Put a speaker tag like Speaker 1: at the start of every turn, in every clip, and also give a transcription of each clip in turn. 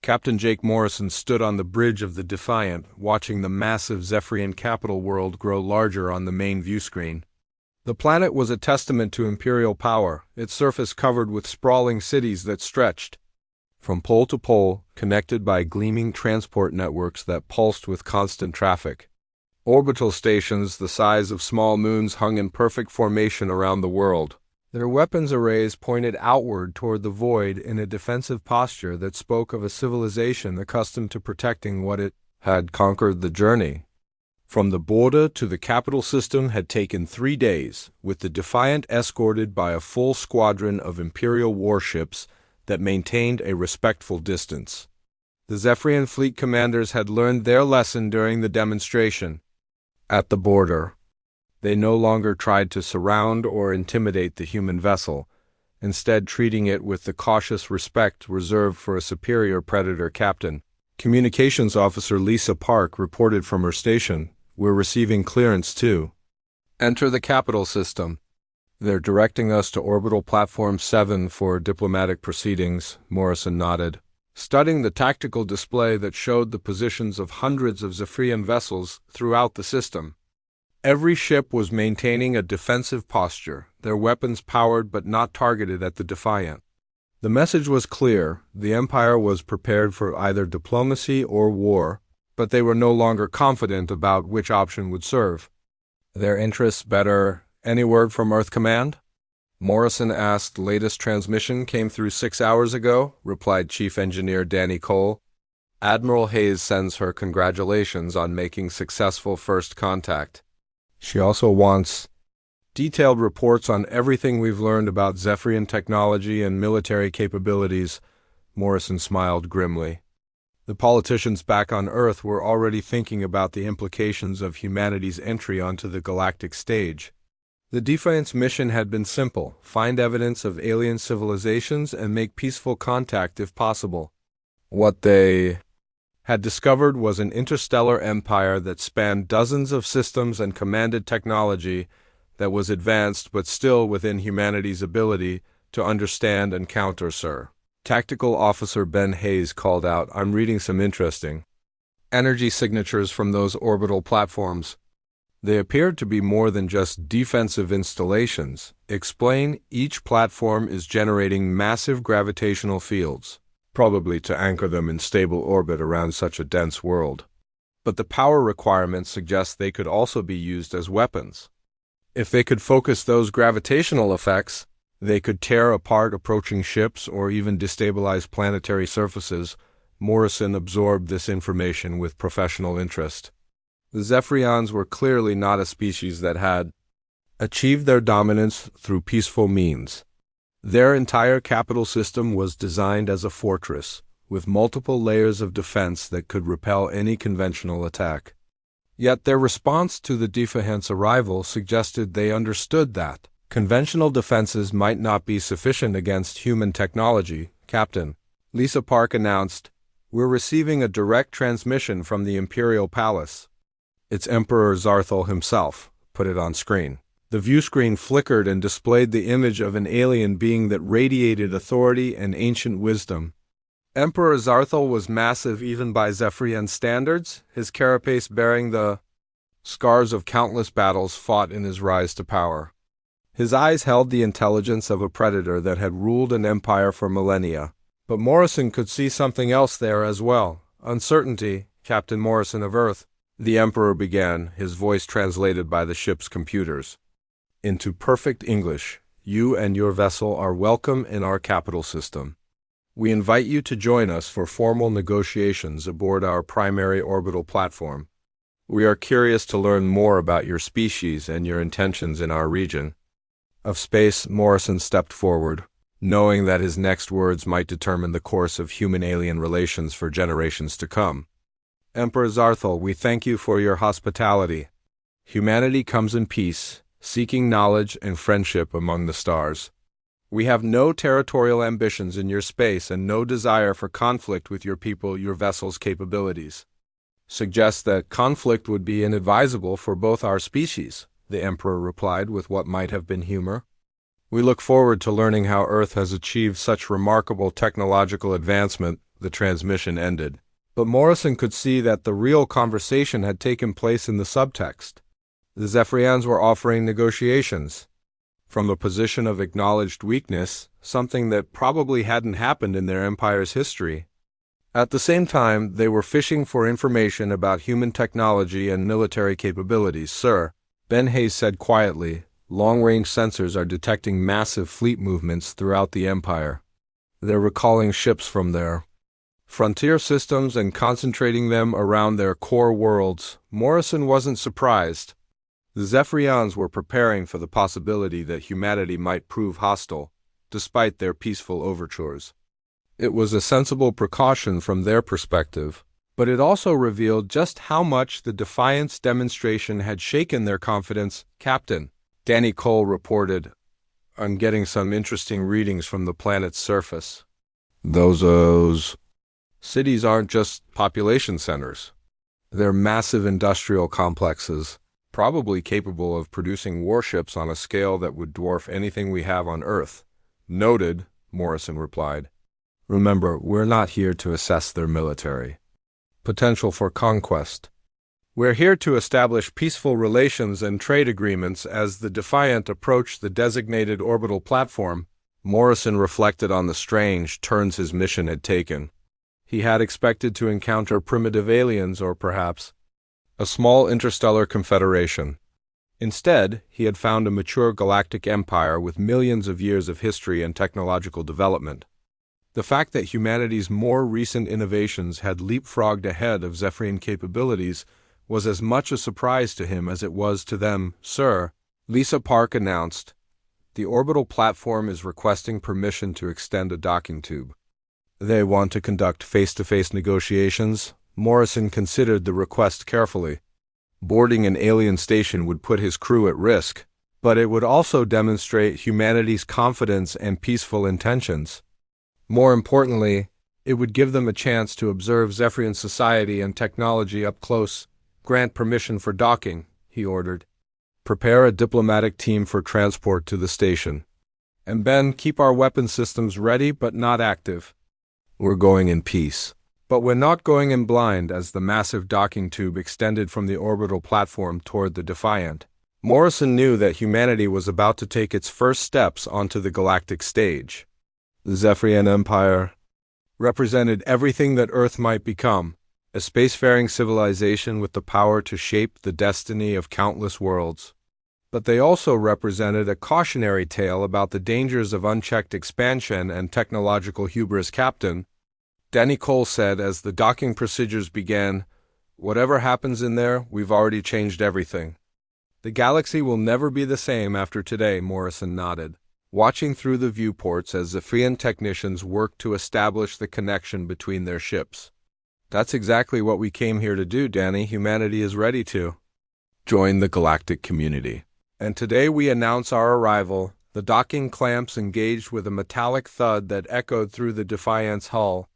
Speaker 1: Captain Jake Morrison stood on the bridge of the Defiant, watching the massive Zephyrian capital world grow larger on the main view screen. The planet was a testament to imperial power, its surface covered with sprawling cities that stretched from pole to pole, connected by gleaming transport networks that pulsed with constant traffic. Orbital stations the size of small moons hung in perfect formation around the world. Their weapons arrays pointed outward toward the void in a defensive posture that spoke of a civilization accustomed to protecting what it had conquered. The journey from the border to the capital system had taken 3 days, with the Defiant escorted by a full squadron of Imperial warships that maintained a respectful distance. The Zephyrian fleet commanders had learned their lesson during the demonstration. At the border, they no longer tried to surround or intimidate the human vessel, instead treating it with the cautious respect reserved for a superior predator captain. Communications Officer Lisa Park reported from her station, "We're receiving clearance too. Enter the capital system. They're directing us to Orbital Platform 7 for diplomatic proceedings," Morrison nodded, studying the tactical display that showed the positions of hundreds of Zephyrian vessels throughout the system. Every ship was maintaining a defensive posture, their weapons powered but not targeted at the Defiant. The message was clear: the Empire was prepared for either diplomacy or war, but they were no longer confident about which option would serve their interests better. "Any word from Earth Command?" Morrison asked. "Latest transmission came through 6 hours ago," replied Chief Engineer Danny Cole. "Admiral Hayes sends her congratulations on making successful first contact. She also wants detailed reports on everything we've learned about Zephyrian technology and military capabilities." Morrison smiled grimly. The politicians back on Earth were already thinking about the implications of humanity's entry onto the galactic stage. The Defiant's mission had been simple: find evidence of alien civilizations and make peaceful contact if possible. What they had discovered was an interstellar empire that spanned dozens of systems and commanded technology that was advanced but still within humanity's ability to understand and counter. Sir, Tactical Officer Ben Hayes called out, "I'm reading some interesting energy signatures from those orbital platforms. They appeared to be more than just defensive installations. Explain." "Each platform is generating massive gravitational fields, probably to anchor them in stable orbit around such a dense world. But the power requirements suggest they could also be used as weapons. If they could focus those gravitational effects, they could tear apart approaching ships or even destabilize planetary surfaces." Morrison absorbed this information with professional interest. The Zephyrians were clearly not a species that had achieved their dominance through peaceful means. Their entire capital system was designed as a fortress, with multiple layers of defense that could repel any conventional attack. Yet their response to the Defiant's arrival suggested they understood that conventional defenses might not be sufficient against human technology. "Captain," Lisa Park announced, "we're receiving a direct transmission from the Imperial Palace." "It's Emperor Zarthal himself." "Put it on screen." The view screen flickered and displayed the image of an alien being that radiated authority and ancient wisdom. Emperor Zarthal was massive even by Zephyrian standards, his carapace bearing the scars of countless battles fought in his rise to power. His eyes held the intelligence of a predator that had ruled an empire for millennia. But Morrison could see something else there as well. "Uncertainty, Captain Morrison of Earth," the Emperor began, his voice translated by the ship's computers into perfect English. "You and your vessel are welcome in our capital system. We invite you to join us for formal negotiations aboard our primary orbital platform. We are curious to learn more about your species and your intentions in our region of space." Morrison stepped forward, knowing that his next words might determine the course of human-alien relations for generations to come. "Emperor Zarthal, we thank you for your hospitality. Humanity comes in peace, seeking knowledge and friendship among the stars. We have no territorial ambitions in your space and no desire for conflict with your people. Your vessel's capabilities suggest that conflict would be inadvisable for both our species," the Emperor replied with what might have been humor. "We look forward to learning how Earth has achieved such remarkable technological advancement," the transmission ended. But Morrison could see that the real conversation had taken place in the subtext. The Zephyrians were offering negotiations. From a position of acknowledged weakness, something that probably hadn't happened in their empire's history. At the same time, they were fishing for information about human technology and military capabilities. Sir, Ben Hayes said quietly, long-range sensors are detecting massive fleet movements throughout the Empire. They're recalling ships from their frontier systems and concentrating them around their core worlds. Morrison wasn't surprised. The Zephyrians were preparing for the possibility that humanity might prove hostile, despite their peaceful overtures. It was a sensible precaution from their perspective, but it also revealed just how much the Defiance demonstration had shaken their confidence. Captain, Danny Cole reported, I'm getting some interesting readings from the planet's surface. Those cities aren't just population centers. They're massive industrial complexes, probably capable of producing warships on a scale that would dwarf anything we have on Earth. Noted, Morrison replied. Remember, we're not here to assess their military potential for conquest. We're here to establish peaceful relations and trade agreements. As the Defiant approached the designated orbital platform, Morrison reflected on the strange turns his mission had taken. He had expected to encounter primitive aliens or perhaps a small interstellar confederation. Instead, he had found a mature galactic empire with millions of years of history and technological development. The fact that humanity's more recent innovations had leapfrogged ahead of Zephyrian capabilities was as much a surprise to him as it was to them. Sir, Lisa Park announced, the orbital platform is requesting permission to extend a docking tube. They want to conduct face-to-face negotiations. Morrison considered the request carefully. Boarding an alien station would put his crew at risk, but it would also demonstrate humanity's confidence and peaceful intentions. More importantly, it would give them a chance to observe Zephyrian society and technology up close. Grant permission for docking, he ordered. Prepare a diplomatic team for transport to the station. And Ben, keep our weapon systems ready but not active. We're going in peace. But we're not going in blind. As the massive docking tube extended from the orbital platform toward the Defiant, Morrison knew that humanity was about to take its first steps onto the galactic stage. The Zephyrian Empire represented everything that Earth might become, a spacefaring civilization with the power to shape the destiny of countless worlds. But they also represented a cautionary tale about the dangers of unchecked expansion and technological hubris. Captain, Danny Cole said as the docking procedures began, whatever happens in there, we've already changed everything. The galaxy will never be the same after today. Morrison nodded, watching through the viewports as Zephyrian technicians worked to establish the connection between their ships. That's exactly what we came here to do, Danny. Humanity is ready to join the galactic community. And today we announce our arrival. The docking clamps engaged with a metallic thud that echoed through the Defiant's hull,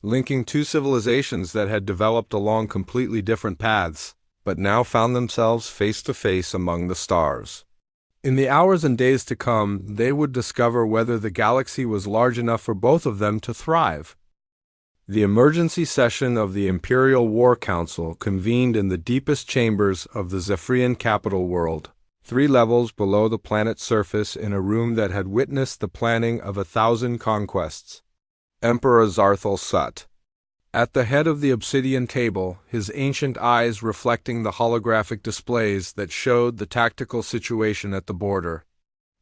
Speaker 1: linking two civilizations that had developed along completely different paths, but now found themselves face to face among the stars. In the hours and days to come, they would discover whether the galaxy was large enough for both of them to thrive. The emergency session of the Imperial War Council convened in the deepest chambers of the Zephyrian capital world, 3 levels below the planet's surface, in a room that had witnessed the planning of 1,000 conquests. Emperor Zarthal sat at the head of the obsidian table, his ancient eyes reflecting the holographic displays that showed the tactical situation at the border.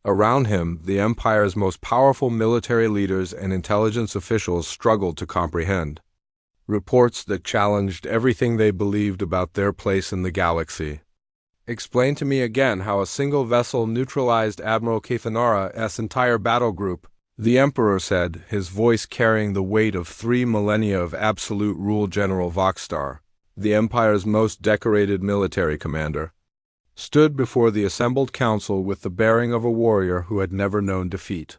Speaker 1: Around him, the Empire's most powerful military leaders and intelligence officials struggled to comprehend reports that challenged everything they believed about their place in the galaxy. Explain to me again how a single vessel neutralized Admiral Kathanara's entire battle group, the Emperor said, his voice carrying the weight of 3 millennia of absolute rule. General Voxstar, the Empire's most decorated military commander, stood before the assembled council with the bearing of a warrior who had never known defeat.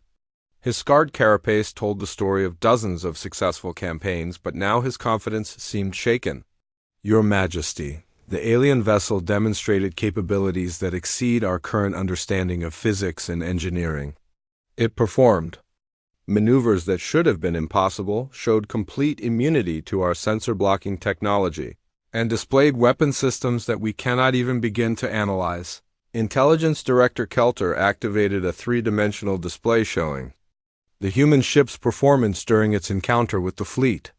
Speaker 1: His scarred carapace told the story of dozens of successful campaigns, but now his confidence seemed shaken. Your Majesty, the alien vessel demonstrated capabilities that exceed our current understanding of physics and engineering. It performed Maneuvers that should have been impossible showed complete immunity to our sensor-blocking technology, and displayed weapon systems that we cannot even begin to analyze. Intelligence Director Kelter activated a three-dimensional display showing the human ship's performance during its encounter with the fleet.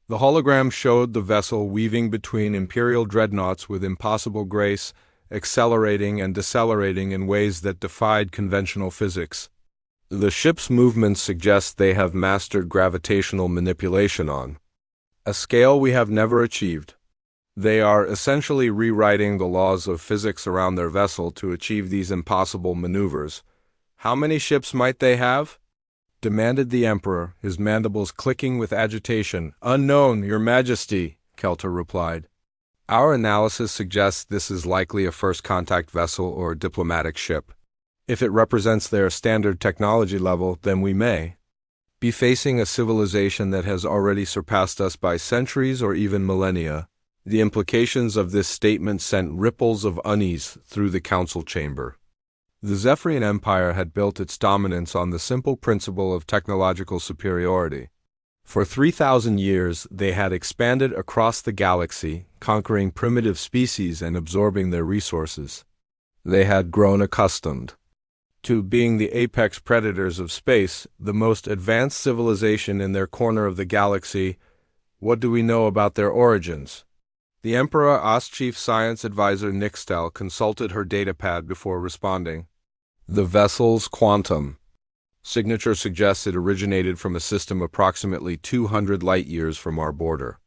Speaker 1: The hologram showed the vessel weaving between Imperial dreadnoughts with impossible grace, accelerating and decelerating in ways that defied conventional physics. The ship's movements suggest they have mastered gravitational manipulation on a scale we have never achieved. They are essentially rewriting the laws of physics around their vessel to achieve these impossible maneuvers. How many ships might they have? Demanded the Emperor, his mandibles clicking with agitation. Unknown, Your Majesty, Kelter replied. Our analysis suggests this is likely a first-contact vessel or diplomatic ship. If it represents their standard technology level, then we may be facing a civilization that has already surpassed us by centuries or even millennia. The implications of this statement sent ripples of unease through the council chamber. The Zephyrian Empire had built its dominance on the simple principle of technological superiority. For 3,000 years, they had expanded across the galaxy, conquering primitive species and absorbing their resources. They had grown accustomed to being the apex predators of space, the most advanced civilization in their corner of the galaxy. What do we know about their origins? The Emperor asked Chief Science Advisor Nixtel consulted her datapad before responding. The vessel's quantum signature suggests it originated from a system approximately 200 light-years from our border.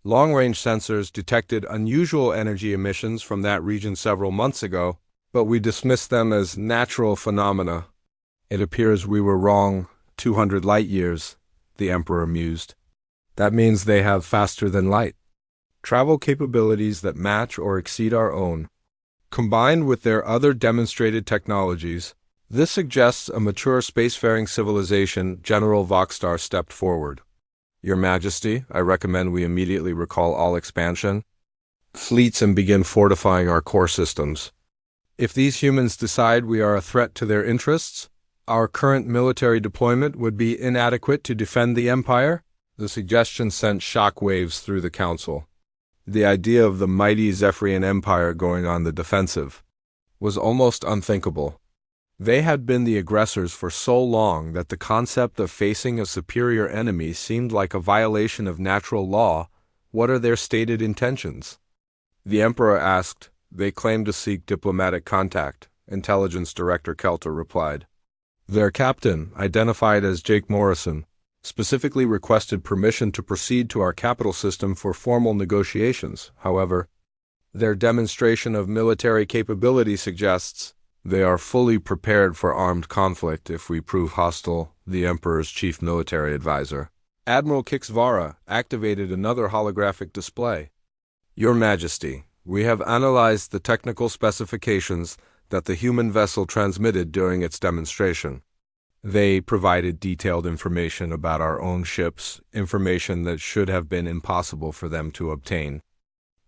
Speaker 1: Long-range sensors detected unusual energy emissions from that region several months ago, but we dismissed them as natural phenomena. It appears we were wrong. 200 light-years, the Emperor mused. That means they have faster than light travel capabilities that match or exceed our own. Combined with their other demonstrated technologies, this suggests a mature spacefaring civilization. General Voxstar stepped forward. Your Majesty, I recommend we immediately recall all expansion fleets and begin fortifying our core systems. If these humans decide we are a threat to their interests, our current military deployment would be inadequate to defend the Empire. The suggestion sent shock waves through the council. The idea of the mighty Zephyrian Empire going on the defensive was almost unthinkable. They had been the aggressors for so long that the concept of facing a superior enemy seemed like a violation of natural law. What are their stated intentions? The Emperor asked. They claim to seek diplomatic contact, Intelligence Director Kelter replied. Their captain, identified as Jake Morrison, specifically requested permission to proceed to our capital system for formal negotiations. However, their demonstration of military capability suggests they are fully prepared for armed conflict if we prove hostile, the Emperor's chief military advisor. Admiral Kixvara activated another holographic display. Your Majesty, we have analyzed the technical specifications that the human vessel transmitted during its demonstration. They provided detailed information about our own ships, information that should have been impossible for them to obtain.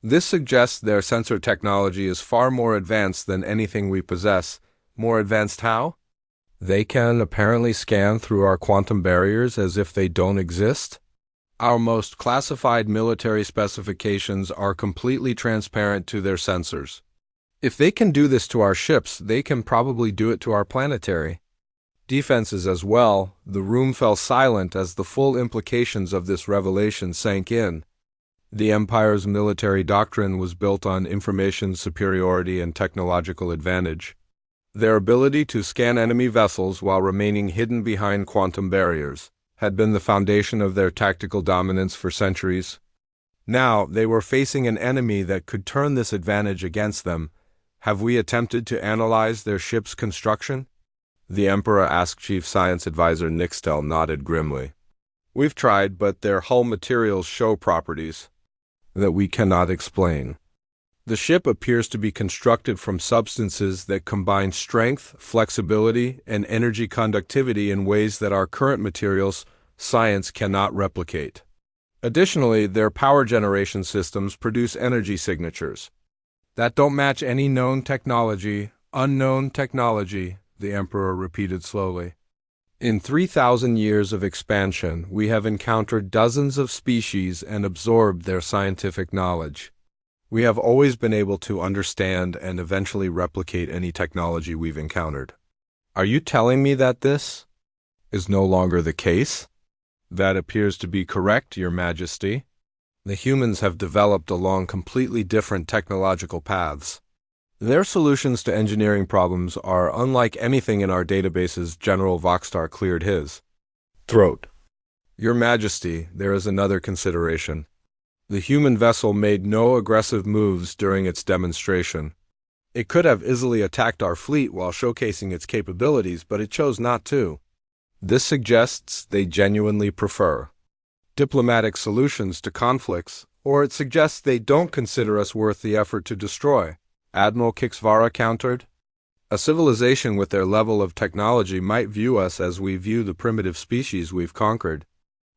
Speaker 1: This suggests their sensor technology is far more advanced than anything we possess. More advanced how? They can apparently scan through our quantum barriers as if they don't exist. Our most classified military specifications are completely transparent to their sensors. If they can do this to our ships, they can probably do it to our planetary defenses as well. The room fell silent as the full implications of this revelation sank in. The Empire's military doctrine was built on information superiority and technological advantage. Their ability to scan enemy vessels while remaining hidden behind quantum barriers had been the foundation of their tactical dominance for centuries. Now they were facing an enemy that could turn this advantage against them. Have we attempted to analyze their ship's construction? The Emperor asked Chief Science Advisor Nixtel nodded grimly. We've tried, but their hull materials show properties that we cannot explain. The ship appears to be constructed from substances that combine strength, flexibility, and energy conductivity in ways that our current materials science cannot replicate. Additionally, their power generation systems produce energy signatures that don't match any known technology. Unknown technology, the Emperor repeated slowly. In 3,000 years of expansion, we have encountered dozens of species and absorbed their scientific knowledge. We have always been able to understand and eventually replicate any technology we've encountered. Are you telling me that this is no longer the case? That appears to be correct, Your Majesty. The humans have developed along completely different technological paths. Their solutions to engineering problems are unlike anything in our databases. General Voxstar cleared his throat. Your Majesty, there is another consideration. The human vessel made no aggressive moves during its demonstration. It could have easily attacked our fleet while showcasing its capabilities, but it chose not to. This suggests they genuinely prefer diplomatic solutions to conflicts, or it suggests they don't consider us worth the effort to destroy, Admiral Kixvara countered. A civilization with their level of technology might view us as we view the primitive species we've conquered.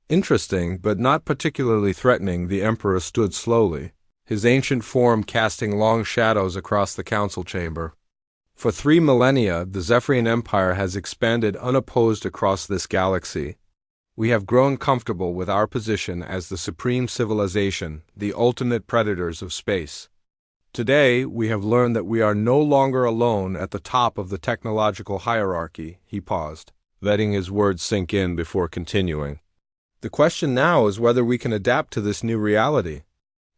Speaker 1: Interesting, but not particularly threatening. The Emperor stood slowly, his ancient form casting long shadows across the council chamber. For 3 millennia, the Zephyrian Empire has expanded unopposed across this galaxy. We have grown comfortable with our position as the supreme civilization, the ultimate predators of space. Today, we have learned that we are no longer alone at the top of the technological hierarchy. He paused, letting his words sink in before continuing. The question now is whether we can adapt to this new reality.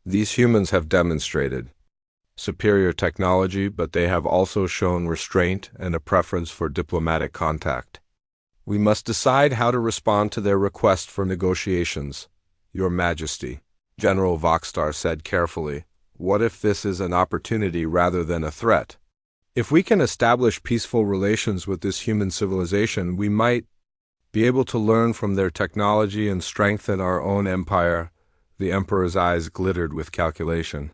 Speaker 1: These humans have demonstrated superior technology, but they have also shown restraint and a preference for diplomatic contact. We must decide how to respond to their request for negotiations. Your Majesty, General Voxstar said carefully, what if this is an opportunity rather than a threat? If we can establish peaceful relations with this human civilization, we might be able to learn from their technology and strengthen our own empire. The Emperor's eyes glittered with calculation.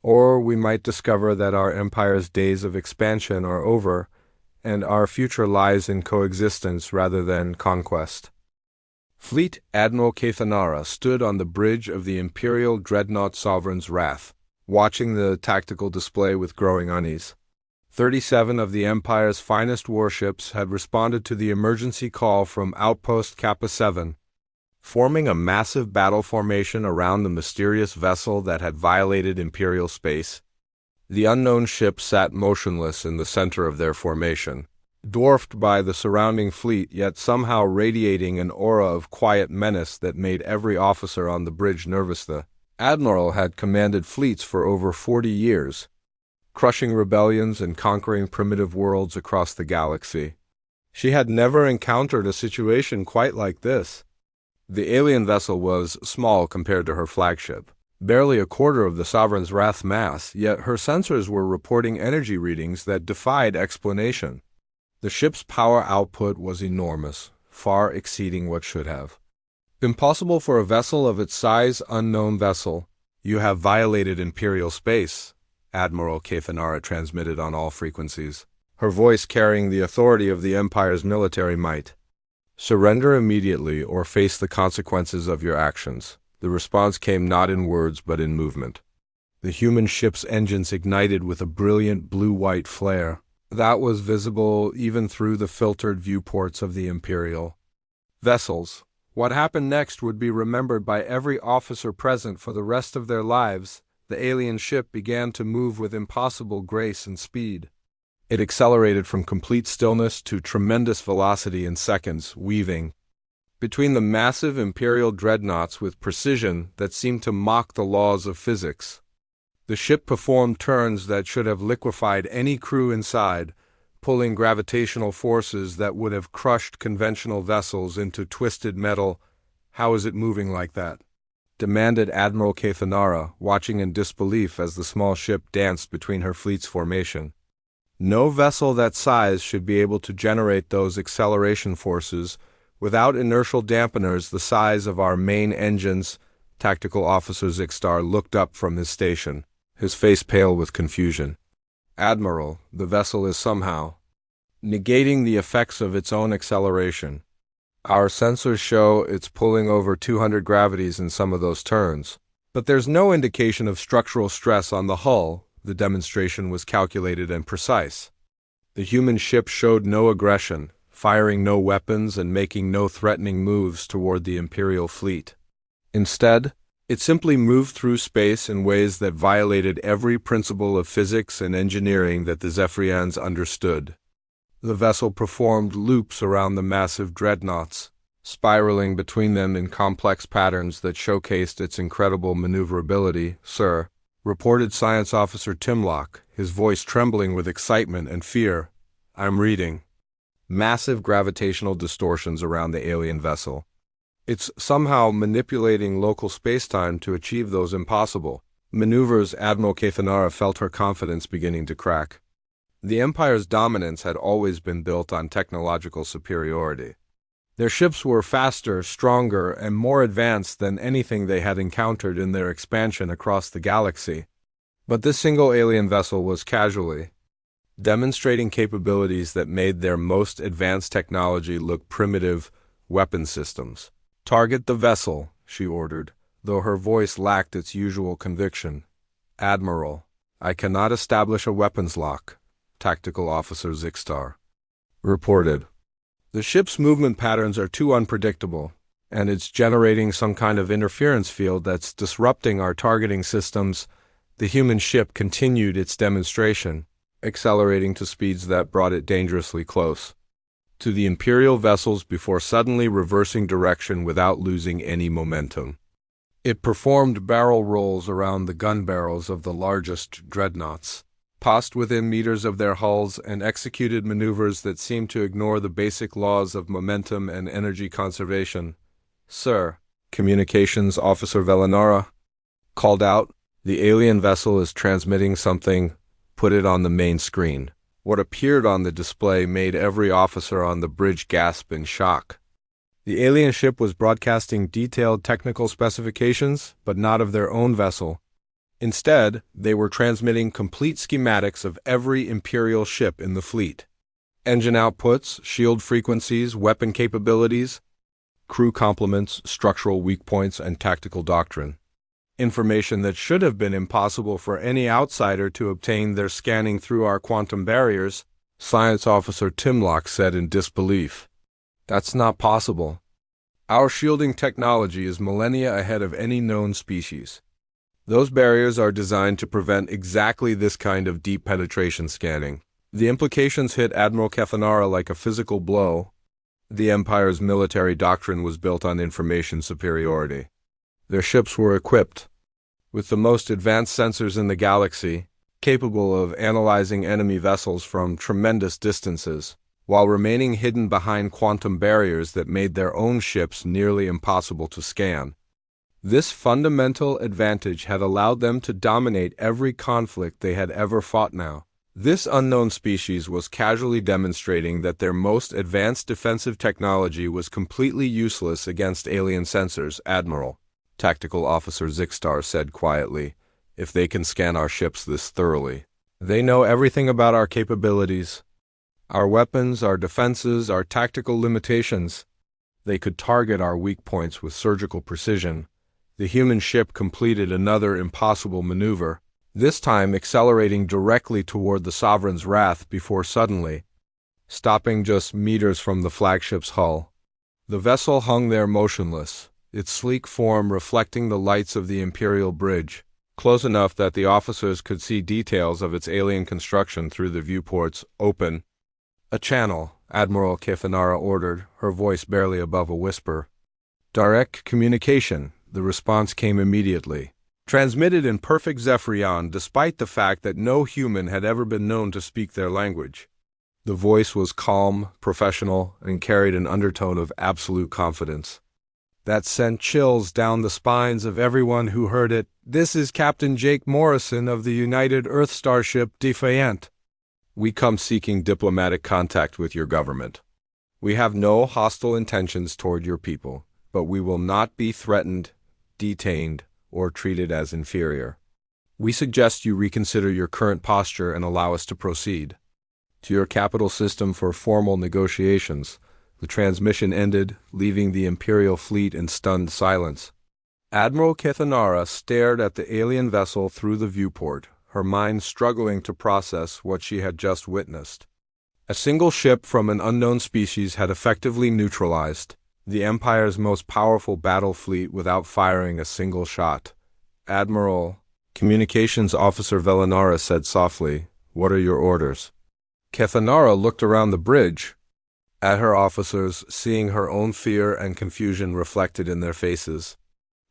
Speaker 1: Or we might discover that our empire's days of expansion are over, and our future lies in coexistence rather than conquest. Fleet Admiral Kathanara stood on the bridge of the Imperial Dreadnought Sovereign's Wrath, watching the tactical display with growing unease. 37 of the Empire's finest warships had responded to the emergency call from Outpost Kappa 7, forming a massive battle formation around the mysterious vessel that had violated Imperial space. The unknown ship sat motionless in the center of their formation, dwarfed by the surrounding fleet, yet somehow radiating an aura of quiet menace that made every officer on the bridge nervous. The Admiral had commanded fleets for over 40 years, crushing rebellions and conquering primitive worlds across the galaxy. She had never encountered a situation quite like this. The alien vessel was small compared to her flagship, barely a quarter of the Sovereign's Wrath mass, yet her sensors were reporting energy readings that defied explanation. The ship's power output was enormous, far exceeding what should have. Impossible for a vessel of its size. Unknown vessel. You have violated Imperial space, Admiral Kathanara transmitted on all frequencies, her voice carrying the authority of the Empire's military might. Surrender immediately or face the consequences of your actions. The response came not in words but in movement. The human ship's engines ignited with a brilliant blue-white flare that was visible even through the filtered viewports of the Imperial vessels. What happened next would be remembered by every officer present for the rest of their lives. The alien ship began to move with impossible grace and speed. It accelerated from complete stillness to tremendous velocity in seconds, weaving between the massive Imperial dreadnoughts with precision that seemed to mock the laws of physics. The ship performed turns that should have liquefied any crew inside, pulling gravitational forces that would have crushed conventional vessels into twisted metal. How is it moving like that? Demanded Admiral Kathanara, watching in disbelief as the small ship danced between her fleet's formation. No vessel that size should be able to generate those acceleration forces without inertial dampeners the size of our main engines. Tactical Officer Zixstar looked up from his station, his face pale with confusion. Admiral, the vessel is somehow negating the effects of its own acceleration. Our sensors show it's pulling over 200 gravities in some of those turns, but there's no indication of structural stress on the hull. The demonstration was calculated and precise. The human ship showed no aggression, firing no weapons and making no threatening moves toward the Imperial fleet. Instead, it simply moved through space in ways that violated every principle of physics and engineering that the Zephyrians understood. The vessel performed loops around the massive dreadnoughts, spiraling between them in complex patterns that showcased its incredible maneuverability, sir, reported Science Officer Timlock, his voice trembling with excitement and fear. I'm reading. Massive gravitational distortions around the alien vessel. It's somehow manipulating local spacetime to achieve those impossible maneuvers. Admiral Kathanara felt her confidence beginning to crack. The Empire's dominance had always been built on technological superiority. Their ships were faster, stronger, and more advanced than anything they had encountered in their expansion across the galaxy. But this single alien vessel was casually demonstrating capabilities that made their most advanced technology look primitive weapon systems. Target the vessel, she ordered, though her voice lacked its usual conviction. Admiral, I cannot establish a weapons lock, Tactical Officer Zixtar reported. The ship's movement patterns are too unpredictable, and it's generating some kind of interference field that's disrupting our targeting systems. The human ship continued its demonstration, accelerating to speeds that brought it dangerously close to the Imperial vessels before suddenly reversing direction without losing any momentum. It performed barrel rolls around the gun barrels of the largest dreadnoughts, passed within meters of their hulls, and executed maneuvers that seemed to ignore the basic laws of momentum and energy conservation. Sir, Communications Officer Velinara called out, the alien vessel is transmitting something. Put it on the main screen. What appeared on the display made every officer on the bridge gasp in shock. The alien ship was broadcasting detailed technical specifications, but not of their own vessel. Instead, they were transmitting complete schematics of every Imperial ship in the fleet. Engine outputs, shield frequencies, weapon capabilities, crew complements, structural weak points, and tactical doctrine. Information that should have been impossible for any outsider to obtain. They're scanning through our quantum barriers, Science Officer Timlock said in disbelief. That's not possible. Our shielding technology is millennia ahead of any known species. Those barriers are designed to prevent exactly this kind of deep penetration scanning. The implications hit Admiral Kathanara like a physical blow. The Empire's military doctrine was built on information superiority. Their ships were equipped with the most advanced sensors in the galaxy, capable of analyzing enemy vessels from tremendous distances, while remaining hidden behind quantum barriers that made their own ships nearly impossible to scan. This fundamental advantage had allowed them to dominate every conflict they had ever fought now. This unknown species was casually demonstrating that their most advanced defensive technology was completely useless against alien sensors. Admiral, Tactical Officer Zixtar said quietly, if they can scan our ships this thoroughly, they know everything about our capabilities, our weapons, our defenses, our tactical limitations. They could target our weak points with surgical precision. The human ship completed another impossible maneuver, this time accelerating directly toward the Sovereign's wrath before suddenly stopping just meters from the flagship's hull. The vessel hung there motionless, its sleek form reflecting the lights of the Imperial bridge, close enough that the officers could see details of its alien construction through the viewports. Open a channel, Admiral Kathanara ordered, her voice barely above a whisper. Direct communication, the response came immediately. Transmitted in perfect Zephyrian despite the fact that no human had ever been known to speak their language. The voice was calm, professional, and carried an undertone of absolute confidence that sent chills down the spines of everyone who heard it. This is Captain Jake Morrison of the United Earth starship Defiant. We come seeking diplomatic contact with your government. We have no hostile intentions toward your people, but we will not be threatened, detained, or treated as inferior. We suggest you reconsider your current posture and allow us to proceed to your capital system for formal negotiations. The transmission ended, leaving the Imperial fleet in stunned silence. Admiral Kathanara stared at the alien vessel through the viewport, her mind struggling to process what she had just witnessed. A single ship from an unknown species had effectively neutralized the Empire's most powerful battle fleet without firing a single shot. Admiral, Communications Officer Velinara said softly, "What are your orders?" Kethanara looked around the bridge at her officers, seeing her own fear and confusion reflected in their faces.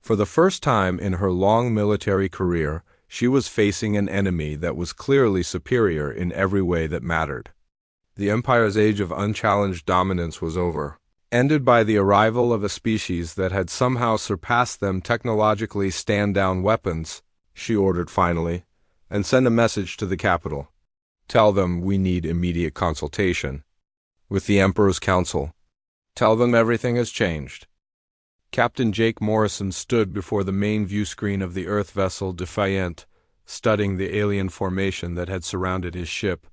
Speaker 1: For the first time in her long military career, she was facing an enemy that was clearly superior in every way that mattered. The Empire's age of unchallenged dominance was over, ended by the arrival of a species that had somehow surpassed them technologically. "Stand down weapons," she ordered finally, "and send a message to the capital. Tell them we need immediate consultation with the Emperor's Council. Tell them everything has changed." Captain Jake Morrison stood before the main view screen of the Earth vessel Defiant, studying the alien formation that had surrounded his ship.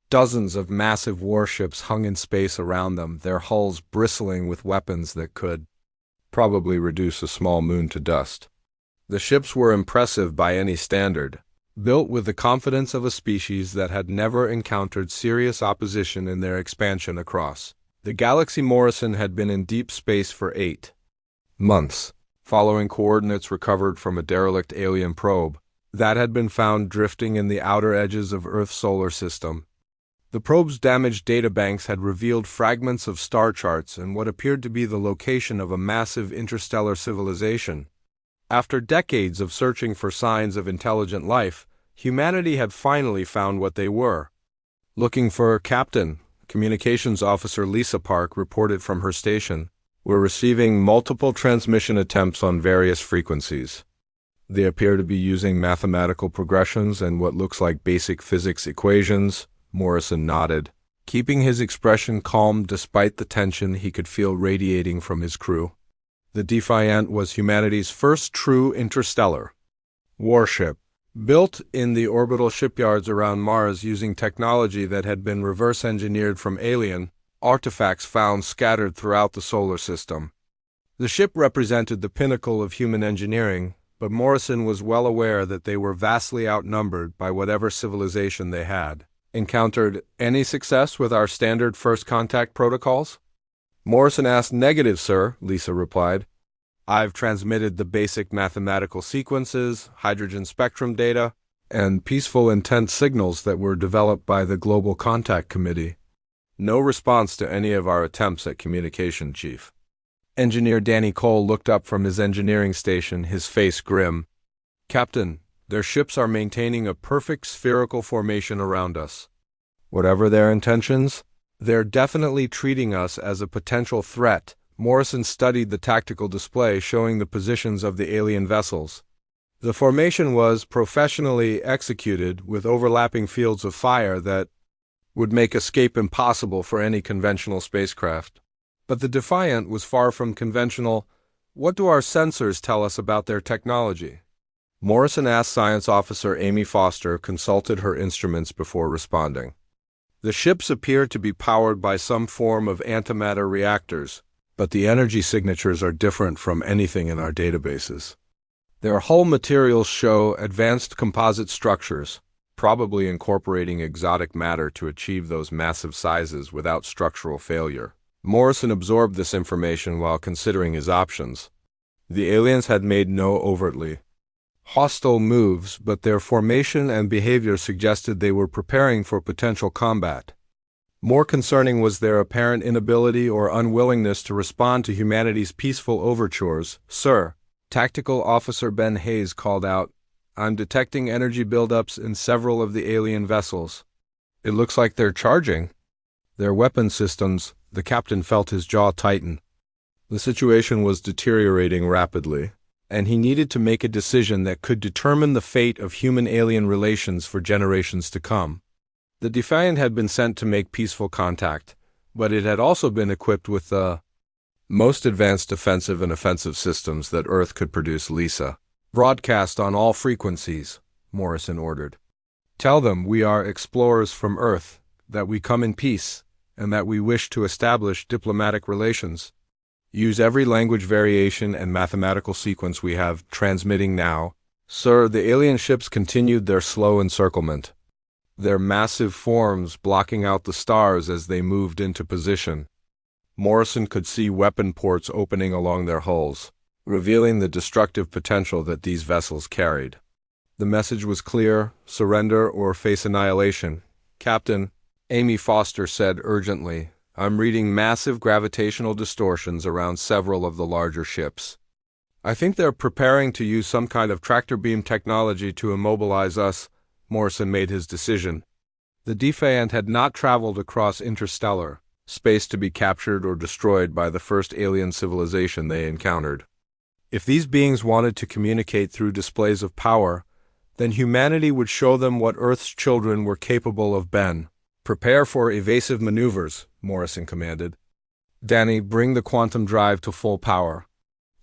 Speaker 1: Dozens of massive warships hung in space around them, their hulls bristling with weapons that could probably reduce a small moon to dust. The ships were impressive by any standard, built with the confidence of a species that had never encountered serious opposition in their expansion across the galaxy. Morrison had been in deep space for 8 months, following coordinates recovered from a derelict alien probe that had been found drifting in the outer edges of Earth's solar system. The probe's damaged databanks had revealed fragments of star charts and what appeared to be the location of a massive interstellar civilization. After decades of searching for signs of intelligent life, humanity had finally found what they were looking for. Captain, Communications Officer Lisa Park reported from her station, "We're receiving multiple transmission attempts on various frequencies. They appear to be using mathematical progressions and what looks like basic physics equations." Morrison nodded, keeping his expression calm despite the tension he could feel radiating from his crew. The Defiant was humanity's first true interstellar warship, built in the orbital shipyards around Mars using technology that had been reverse-engineered from alien artifacts found scattered throughout the solar system. The ship represented the pinnacle of human engineering, but Morrison was well aware that they were vastly outnumbered by whatever civilization they had encountered. "Any success with our standard first contact protocols?" Morrison asked. "Negative, sir," Lisa replied. "I've transmitted the basic mathematical sequences, hydrogen spectrum data, and peaceful intent signals that were developed by the Global Contact Committee. No response to any of our attempts at communication, Chief." Engineer Danny Cole looked up from his engineering station, his face grim. "Captain, their ships are maintaining a perfect spherical formation around us. Whatever their intentions, they're definitely treating us as a potential threat." Morrison studied the tactical display showing the positions of the alien vessels. The formation was professionally executed with overlapping fields of fire that would make escape impossible for any conventional spacecraft. But the Defiant was far from conventional. "What do our sensors tell us about their technology?" Morrison asked. Science Officer Amy Foster consulted her instruments before responding. "The ships appear to be powered by some form of antimatter reactors, but the energy signatures are different from anything in our databases. Their hull materials show advanced composite structures, probably incorporating exotic matter to achieve those massive sizes without structural failure." Morrison absorbed this information while considering his options. The aliens had made no overtly hostile moves, but their formation and behavior suggested they were preparing for potential combat. More concerning was their apparent inability or unwillingness to respond to humanity's peaceful overtures. "Sir," Tactical Officer Ben Hayes called out, "I'm detecting energy buildups in several of the alien vessels. It looks like they're charging their weapon systems." The captain felt his jaw tighten. The situation was deteriorating rapidly, and he needed to make a decision that could determine the fate of human-alien relations for generations to come. The Defiant had been sent to make peaceful contact, but it had also been equipped with the most advanced defensive and offensive systems that Earth could produce. "Lisa, broadcast on all frequencies," Morrison ordered. "Tell them we are explorers from Earth, that we come in peace, and that we wish to establish diplomatic relations. Use every language variation and mathematical sequence we have." "Transmitting now." "Sir," the alien ships continued their slow encirclement. their massive forms blocking out the stars as they moved into position. Morrison could see weapon ports opening along their hulls, revealing the destructive potential that these vessels carried. The message was clear: surrender or face annihilation. "Captain," Amy Foster said urgently, "I'm reading massive gravitational distortions around several of the larger ships. I think they're preparing to use some kind of tractor beam technology to immobilize us." Morrison made his decision. The Defiant had not traveled across interstellar space to be captured or destroyed by the first alien civilization they encountered. If these beings wanted to communicate through displays of power, then humanity would show them what Earth's children were capable of. "Ben, prepare for evasive maneuvers," Morrison commanded. "Danny, bring the quantum drive to full power.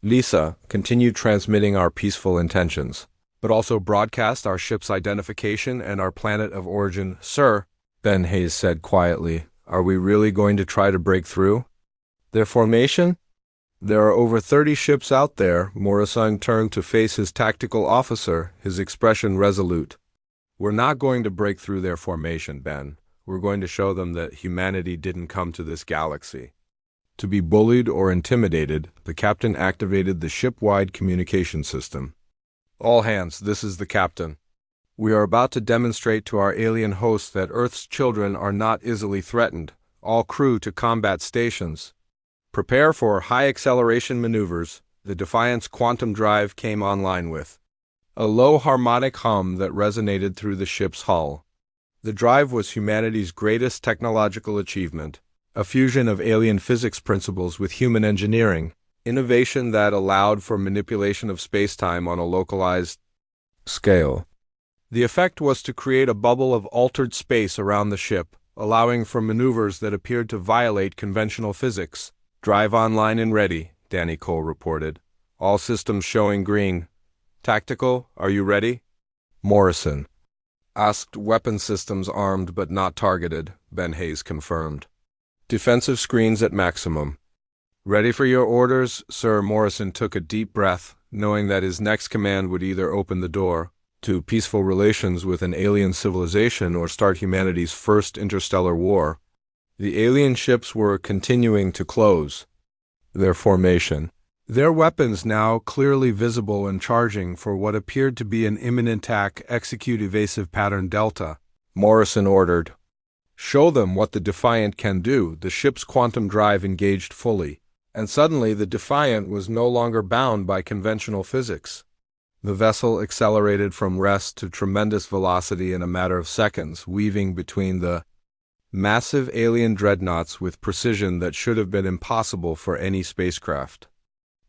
Speaker 1: Lisa, continue transmitting our peaceful intentions, but also broadcast our ship's identification and our planet of origin." "Sir," Ben Hayes said quietly, "are we really going to try to break through their formation?" "There are over 30 ships out there." Morrison turned to face his tactical officer, his expression resolute. "We're not going to break through their formation, Ben. We're going to show them that humanity didn't come to this galaxy to be bullied or intimidated." The captain activated the ship-wide communication system. "All hands, this is the captain. We are about to demonstrate to our alien hosts that Earth's children are not easily threatened. All crew to combat stations. Prepare for high-acceleration maneuvers." The Defiant's quantum drive came online with a low harmonic hum that resonated through the ship's hull. The drive was humanity's greatest technological achievement, a fusion of alien physics principles with human engineering, innovation that allowed for manipulation of space-time on a localized scale. The effect was to create a bubble of altered space around the ship, allowing for maneuvers that appeared to violate conventional physics. "Drive online and ready," Danny Cole reported. "All systems showing green. Tactical, are you ready?" Morrison asked. "Weapon systems armed but not targeted," Ben Hayes confirmed. "Defensive screens at maximum." "Ready for your orders, sir." Morrison took a deep breath, knowing that his next command would either open the door to peaceful relations with an alien civilization or start humanity's first interstellar war. The alien ships were continuing to close their formation, their weapons now clearly visible and charging for what appeared to be an imminent attack. "Execute evasive pattern Delta," Morrison ordered. "Show them what the Defiant can do." The ship's quantum drive engaged fully, and suddenly the Defiant was no longer bound by conventional physics. The vessel accelerated from rest to tremendous velocity in a matter of seconds, weaving between the massive alien dreadnoughts with precision that should have been impossible for any spacecraft.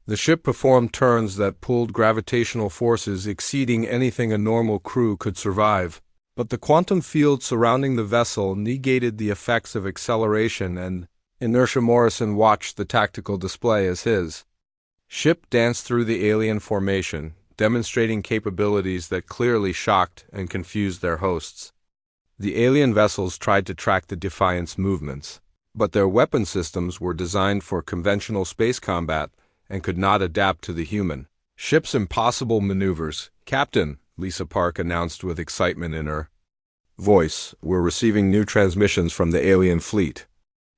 Speaker 1: The ship performed turns that pulled gravitational forces exceeding anything a normal crew could survive, but the quantum field surrounding the vessel negated the effects of acceleration and inertia. Morrison watched the tactical display as his ship danced through the alien formation, demonstrating capabilities that clearly shocked and confused their hosts. The alien vessels tried to track the Defiant's movements, but their weapon systems were designed for conventional space combat and could not adapt to the human ship's impossible maneuvers. "Captain," Lisa Park announced with excitement in her voice, "we're receiving new transmissions from the alien fleet.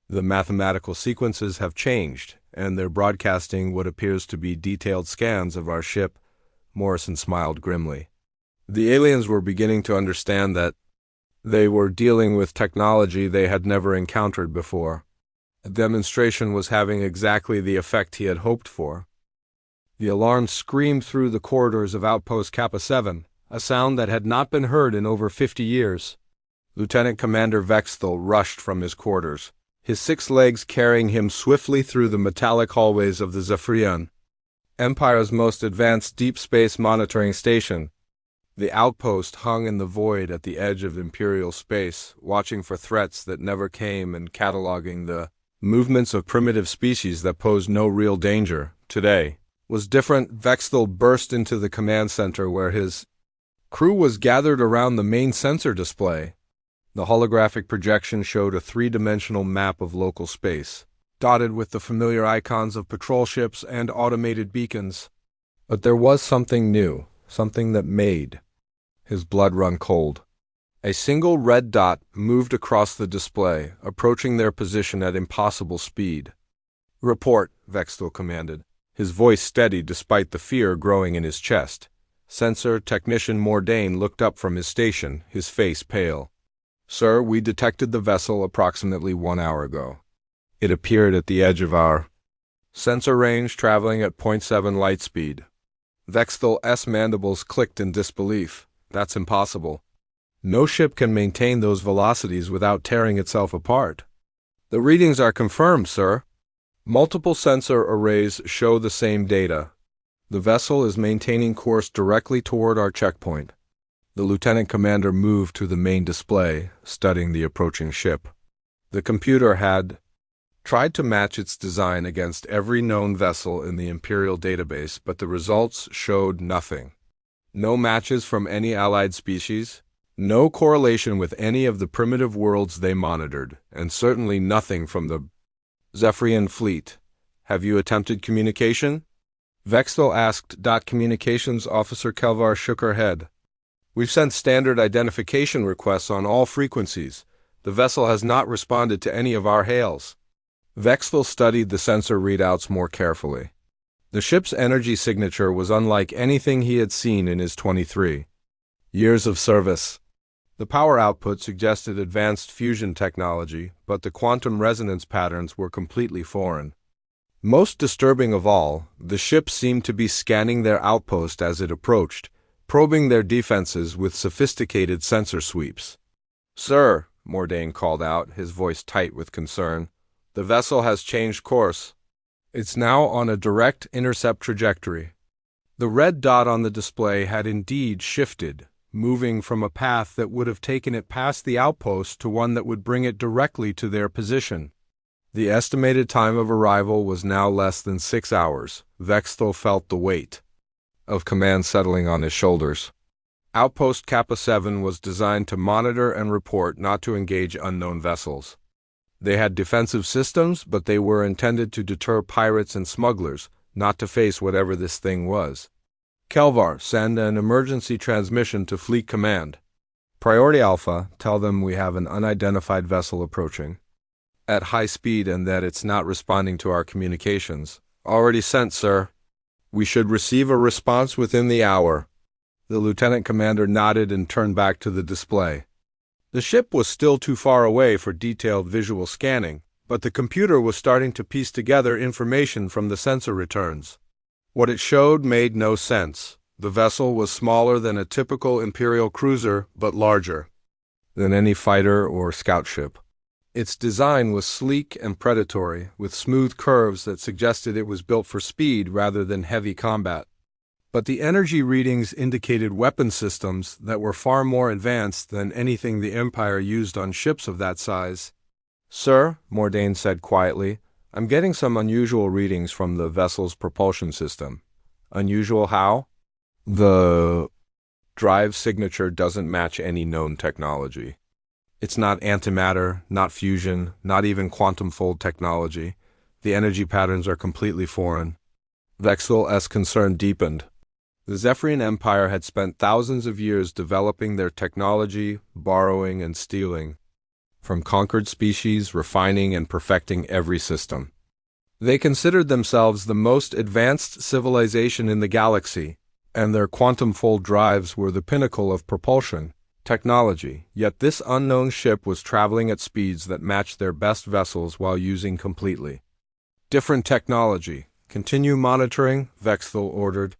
Speaker 1: The mathematical sequences have changed, and they're broadcasting what appears to be detailed scans of our ship." Morrison smiled grimly. The aliens were beginning to understand that they were dealing with technology they had never encountered before. The demonstration was having exactly the effect he had hoped for. The alarm screamed through the corridors of Outpost Kappa 7, a sound that had not been heard in over 50 years. Lieutenant Commander Vexthal rushed from his quarters, his 6 legs carrying him swiftly through the metallic hallways of the Zephyrian, Empire's most advanced deep space monitoring station. The outpost hung in the void at the edge of Imperial space, watching for threats that never came and cataloging the movements of primitive species that posed no real danger. Today was different. Vexthal burst into the command center where his crew was gathered around the main sensor display. The holographic projection showed a 3-dimensional map of local space, dotted with the familiar icons of patrol ships and automated beacons. But there was something new, something that made his blood run cold. A single red dot moved across the display, approaching their position at impossible speed. "Report," Vextel commanded, his voice steady despite the fear growing in his chest. Sensor Technician Mordain looked up from his station, his face pale. "Sir, we detected the vessel approximately 1 hour ago. It appeared at the edge of our sensor range, traveling at 0.7 light speed." Vextel's mandibles clicked in disbelief. "That's impossible. No ship can maintain those velocities without tearing itself apart." "The readings are confirmed, sir. Multiple sensor arrays show the same data. The vessel is maintaining course directly toward our checkpoint." The lieutenant commander moved to the main display, studying the approaching ship. The computer had tried to match its design against every known vessel in the Imperial database, but the results showed nothing. No matches from any allied species, no correlation with any of the primitive worlds they monitored, and certainly nothing from the Zephyrian fleet. "Have you attempted communication?" Vextel asked. Communications Officer Kelvar shook her head. "We've sent standard identification requests on all frequencies. The vessel has not responded to any of our hails." Vextel studied the sensor readouts more carefully. The ship's energy signature was unlike anything he had seen in his 23 years of service. The power output suggested advanced fusion technology, but the quantum resonance patterns were completely foreign. Most disturbing of all, the ship seemed to be scanning their outpost as it approached, probing their defenses with sophisticated sensor sweeps. "Sir," Mordain called out, his voice tight with concern, "the vessel has changed course. It's now on a direct intercept trajectory." The red dot on the display had indeed shifted, moving from a path that would have taken it past the outpost to one that would bring it directly to their position. The estimated time of arrival was now less than 6 hours. Vextel felt the weight of command settling on his shoulders. Outpost Kappa 7 was designed to monitor and report, not to engage unknown vessels. They had defensive systems, but they were intended to deter pirates and smugglers, not to face whatever this thing was. "Kelvar, send an emergency transmission to Fleet Command. Priority Alpha, tell them we have an unidentified vessel approaching at high speed and that it's not responding to our communications." "Already sent, sir. We should receive a response within the hour." The lieutenant commander nodded and turned back to the display. The ship was still too far away for detailed visual scanning, but the computer was starting to piece together information from the sensor returns. What it showed made no sense. The vessel was smaller than a typical Imperial cruiser, but larger than any fighter or scout ship. Its design was sleek and predatory, with smooth curves that suggested it was built for speed rather than heavy combat. But the energy readings indicated weapon systems that were far more advanced than anything the Empire used on ships of that size. "Sir," Mordain said quietly, "I'm getting some unusual readings from the vessel's propulsion system." "Unusual how?" "The drive signature doesn't match any known technology. It's not antimatter, not fusion, not even quantum fold technology. The energy patterns are completely foreign." Vextel's concern deepened. The Zephyrian Empire had spent thousands of years developing their technology, borrowing and stealing from conquered species, refining and perfecting every system. They considered themselves the most advanced civilization in the galaxy, and their quantum fold drives were the pinnacle of propulsion technology. Yet this unknown ship was traveling at speeds that matched their best vessels while using completely different technology. "Continue monitoring," Vextel ordered.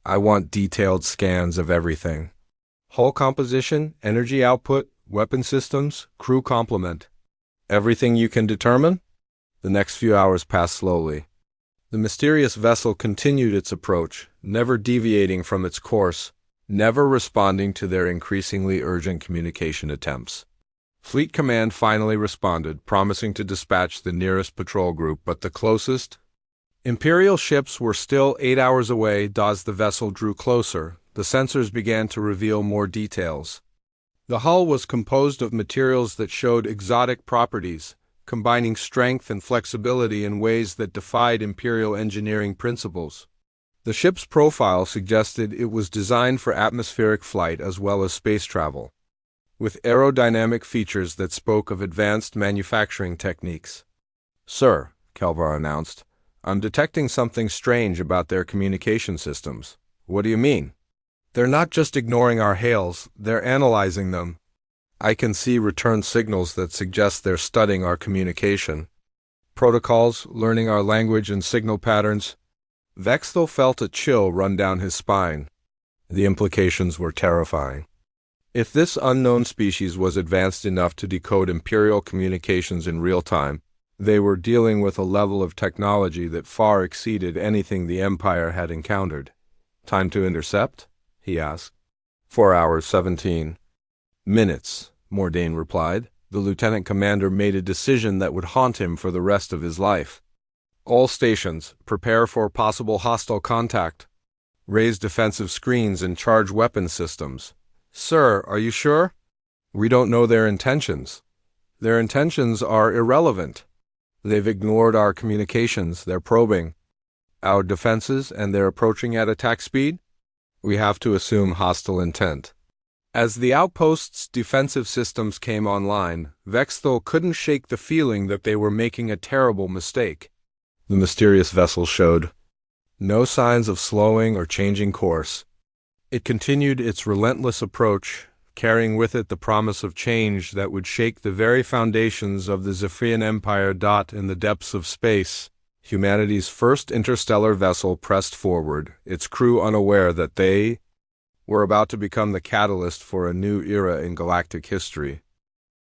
Speaker 1: "I want detailed scans of everything. Hull composition, energy output, weapon systems, crew complement. Everything you can determine?" The next few hours passed slowly. The mysterious vessel continued its approach, never deviating from its course, never responding to their increasingly urgent communication attempts. Fleet Command finally responded, promising to dispatch the nearest patrol group, but the closest Imperial ships were still 8 hours away. As the vessel drew closer, the sensors began to reveal more details. The hull was composed of materials that showed exotic properties, combining strength and flexibility in ways that defied Imperial engineering principles. The ship's profile suggested it was designed for atmospheric flight as well as space travel. with aerodynamic features that spoke of advanced manufacturing techniques. "Sir," Kelvar announced, "I'm detecting something strange about their communication systems." "What do you mean?" "They're not just ignoring our hails, they're analyzing them. I can see return signals that suggest they're studying our communication protocols, learning our language and signal patterns." Vexthel felt a chill run down his spine. The implications were terrifying. If this unknown species was advanced enough to decode Imperial communications in real time, they were dealing with a level of technology that far exceeded anything the Empire had encountered. "Time to intercept?" he asked. 4 hours 17 minutes, Mordain replied. The lieutenant commander made a decision that would haunt him for the rest of his life. "All stations, prepare for possible hostile contact. Raise defensive screens and charge weapon systems." "Sir, are you sure?" "We don't know their intentions." "Their intentions are irrelevant. They've ignored our communications, they're probing our defenses, and they're approaching at attack speed. We have to assume hostile intent." As the outpost's defensive systems came online, Vexthel couldn't shake the feeling that they were making a terrible mistake. The mysterious vessel showed no signs of slowing or changing course. It continued its relentless approach, carrying with it the promise of change that would shake the very foundations of the Zephyrian Empire. In the depths of space, humanity's first interstellar vessel pressed forward, its crew unaware that they were about to become the catalyst for a new era in galactic history.